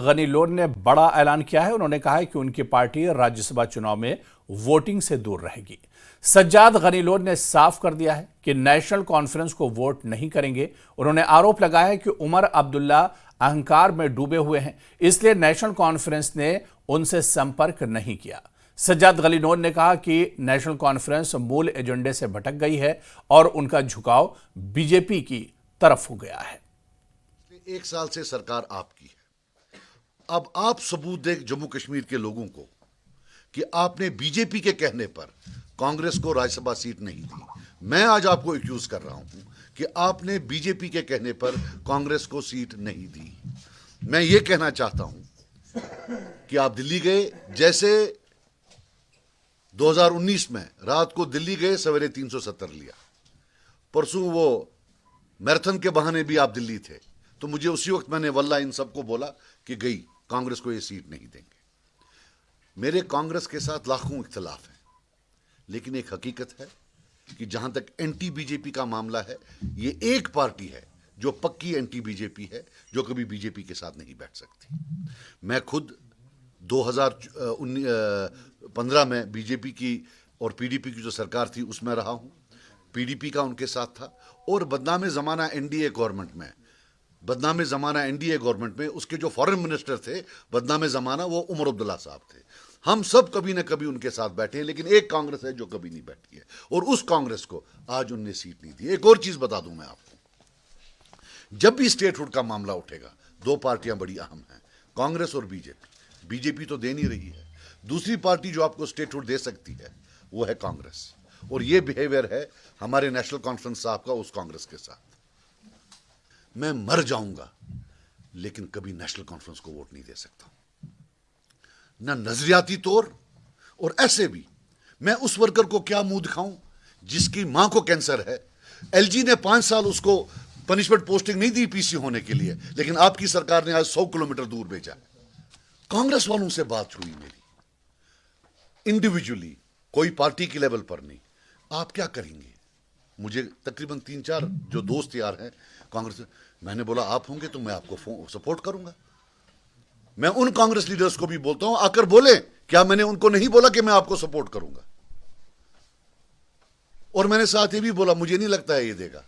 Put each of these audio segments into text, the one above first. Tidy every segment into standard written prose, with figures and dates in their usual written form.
Ghani loan ने बड़ा ऐलान किया है। उन्होंने कहा है कि उनकी पार्टी राज्यसभा चुनाव में वोटिंग से दूर रहेगी। सज्जाद गनी लोन ने साफ कर दिया है कि नेशनल कॉन्फ्रेंस को वोट नहीं करेंगे। उन्होंने आरोप लगाया है कि उमर अब्दुल्ला अहंकार में डूबे हुए हैं, इसलिए नेशनल कॉन्फ्रेंस ने उनसे संपर्क नहीं किया। सज्जाद गनी लोन ने कहा कि नेशनल कॉन्फ्रेंस मूल एजेंडे से भटक गई है और उनका झुकाव बीजेपी की तरफ हो गया है। 1 साल से सरकार आपकी है। अब आप सबूत दें जम्मू कश्मीर के लोगों को कि आपने बीजेपी के कहने पर कांग्रेस को राज्यसभा सीट नहीं दी। मैं आज आपको एक्यूज कर रहा हूं कि आपने बीजेपी के कहने पर कांग्रेस को सीट नहीं दी। मैं ये कहना चाहता हूं कि आप दिल्ली गए, जैसे 2019 में रात को दिल्ली गए, सवेरे 370 लिया। परसों वो मैराथन के बहाने भी आप दिल्ली थे, तो मुझे उसी वक्त मैंने वल्ला इन सबको बोला कि गई कांग्रेस को ये सीट नहीं देंगे। मेरे कांग्रेस के साथ लाखों इख्तलाफ हैं, लेकिन एक हकीकत है कि जहां तक एंटी बीजेपी का मामला है, ये एक पार्टी है जो पक्की एंटी बीजेपी है, जो कभी बीजेपी के साथ नहीं बैठ सकती। मैं खुद 2015 में बीजेपी की और पीडीपी की जो सरकार थी उसमें रहा हूं। पीडीपी का उनके साथ था, और बदनामे ज़माना एनडीए गवर्नमेंट में उसके जो फॉरेन मिनिस्टर थे बदनामे ज़माना, वो उमर अब्दुल्ला साहब थे। हम सब कभी ना कभी उनके साथ बैठे हैं, लेकिन एक कांग्रेस है जो कभी नहीं बैठी है, और उस कांग्रेस को आज उनने सीट नहीं दी। एक और चीज़ बता दूं मैं आपको, जब भी स्टेटहुड का मामला उठेगा, 2 पार्टियां बड़ी अहम हैं, कांग्रेस और बीजेपी। बीजेपी तो दे नहीं रही है। दूसरी पार्टी जो आपको स्टेटहुड दे सकती है वो है कांग्रेस, और ये बिहेवियर है हमारे नेशनल कॉन्फ्रेंस साहब का उस कांग्रेस के साथ। मैं मर जाऊंगा लेकिन कभी नेशनल कॉन्फ्रेंस को वोट नहीं दे सकता, ना नजरियाती तौर, और ऐसे भी मैं उस वर्कर को क्या मुंह दिखाऊं जिसकी मां को कैंसर है। एलजी ने 5 साल उसको पनिशमेंट पोस्टिंग नहीं दी पीसी होने के लिए, लेकिन आपकी सरकार ने आज 100 किलोमीटर दूर भेजा। कांग्रेस वालों से बात हुई मेरी इंडिविजुअली, कोई पार्टी के लेवल पर नहीं। आप क्या करेंगे? मुझे तकरीबन 3-4 जो दोस्त यार हैं कांग्रेस, मैंने बोला आप होंगे तो मैं आपको सपोर्ट करूंगा। मैं उन कांग्रेस लीडर्स को भी बोलता हूं, आकर बोले, क्या मैंने उनको नहीं बोला कि मैं आपको सपोर्ट करूंगा? और मैंने साथ ये भी बोला, मुझे नहीं लगता है ये देगा।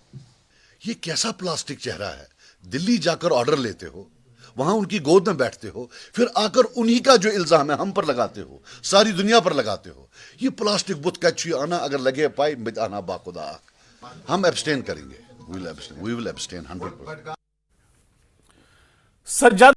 ये कैसा प्लास्टिक चेहरा है? दिल्ली जाकर ऑर्डर लेते हो, वहां उनकी गोद में बैठते हो, फिर आकर उन्हीं का जो इल्जाम है हम पर लगाते हो, सारी दुनिया पर लगाते हो। ये प्लास्टिक बुत कच्ची आना अगर लगे पाई मित आना बाखुदा। हम एब्सटेन करेंगे, वी विल एब्सटेन 100%। सज्जाद